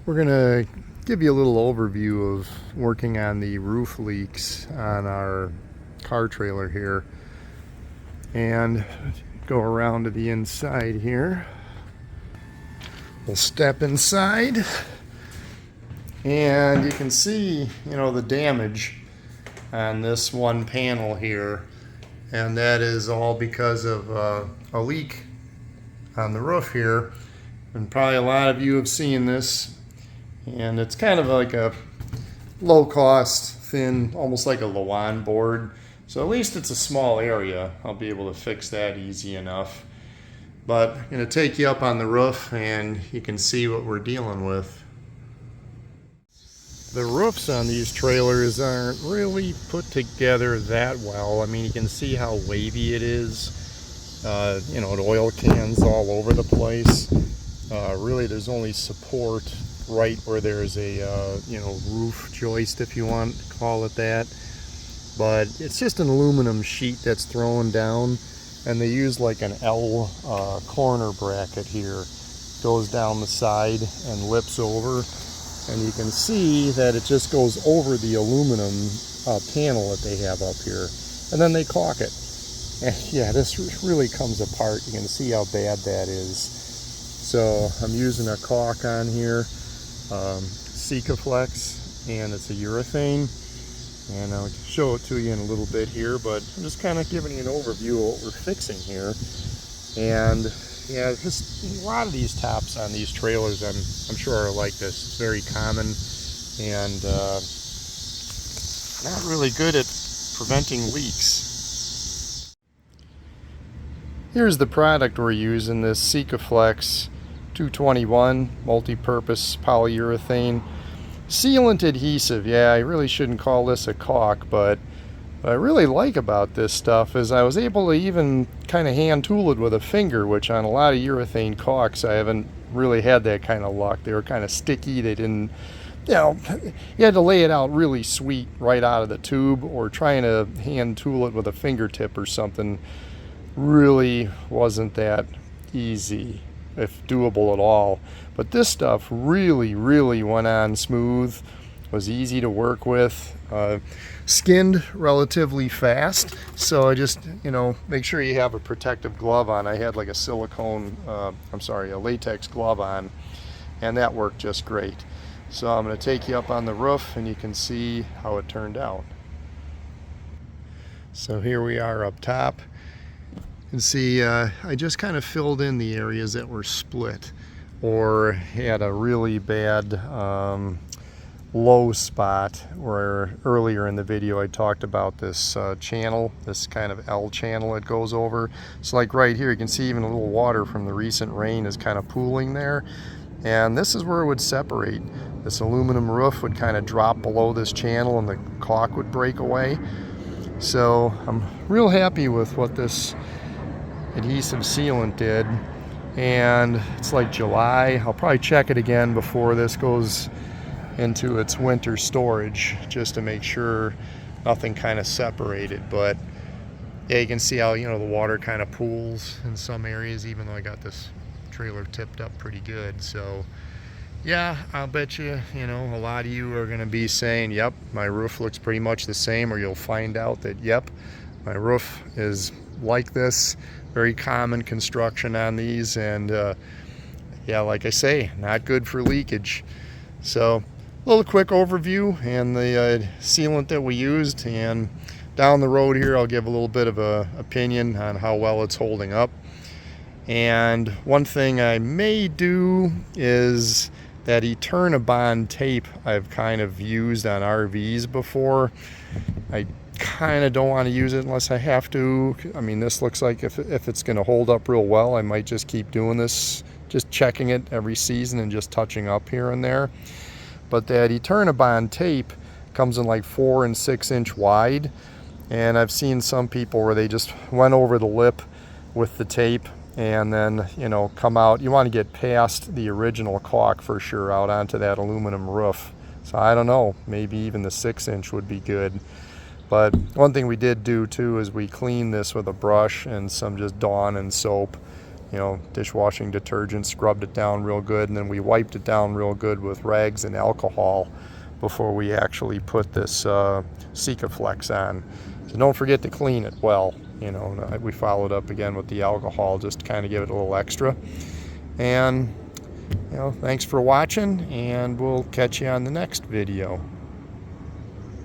We're gonna give you a little overview of working on the roof leaks on our car trailer here, and go around to the inside here. We'll step inside and you can see, the damage on this one panel here, and that is all because of a leak on the roof here. And probably a lot of you have seen this, and it's kind of like a low cost, thin, almost like a Lawan board. So at least it's a small area. I'll be able to fix that easy enough. But I'm going to take you up on the roof and you can see what we're dealing with. The roofs on these trailers aren't really put together that well. I mean, you can see how wavy it is. The oil cans all over the place. Really, there's only support right where there's a roof joist, if you want to call it that. But it's just an aluminum sheet that's thrown down, and they use like an L corner bracket here. Goes down the side and lips over, and you can see that it just goes over the aluminum panel that they have up here, and then they caulk it. And yeah, this really comes apart. You can see how bad that is. So I'm using a caulk on here, Sikaflex, and it's a urethane. And I'll show it to you in a little bit here, but I'm just kind of giving you an overview of what we're fixing here. And yeah, just a lot of these tops on these trailers, I'm sure are like this. It's very common, and not really good at preventing leaks. Here's the product we're using, this Sikaflex 221 multi-purpose polyurethane sealant adhesive. Yeah, I really shouldn't call this a caulk, but what I really like about this stuff is I was able to even kind of hand tool it with a finger, which on a lot of urethane caulks I haven't really had that kind of luck. They were kind of sticky. They didn't, you had to lay it out really sweet right out of the tube, or trying to hand tool it with a fingertip or something really wasn't that easy, if doable at all. But this stuff really went on smooth, was easy to work with, skinned relatively fast. So I just, make sure you have a protective glove on. I had like a latex glove on, and that worked just great. So I'm going to take you up on the roof and you can see how it turned out. So here we are up top. You can see I just kind of filled in the areas that were split or had a really bad low spot, where earlier in the video I talked about this channel, this kind of L channel it goes over. So like right here, you can see even a little water from the recent rain is kind of pooling there, and this is where it would separate. This aluminum roof would kind of drop below this channel and the caulk would break away. So I'm real happy with what this adhesive sealant did, and it's like July. I'll probably check it again before this goes into its winter storage, just to make sure nothing kind of separated. But yeah, you can see how the water kind of pools in some areas, even though I got this trailer tipped up pretty good. So yeah, I'll bet you a lot of you are going to be saying, yep, my roof looks pretty much the same, or you'll find out that yep, my roof is like this. Very common construction on these, and yeah, like I say, not good for leakage. So a little quick overview and the sealant that we used, and down the road here I'll give a little bit of a opinion on how well it's holding up. And one thing I may do is that Eternabond tape I've kind of used on RVs before. I kind of don't want to use it unless I have to. I mean, this looks like if it's going to hold up real well, I might just keep doing this, just checking it every season and just touching up here and there. But that Eternabond tape comes in like 4 and 6 inch wide, and I've seen some people where they just went over the lip with the tape and then come out. You want to get past the original caulk for sure out onto that aluminum roof. So I don't know, maybe even the 6 inch would be good. But one thing we did do too is we cleaned this with a brush and some just Dawn and soap, you know, dishwashing detergent, scrubbed it down real good, and then we wiped it down real good with rags and alcohol before we actually put this Sikaflex on. So don't forget to clean it well. You know, we followed up again with the alcohol just to kind of give it a little extra. And, you know, thanks for watching, and we'll catch you on the next video.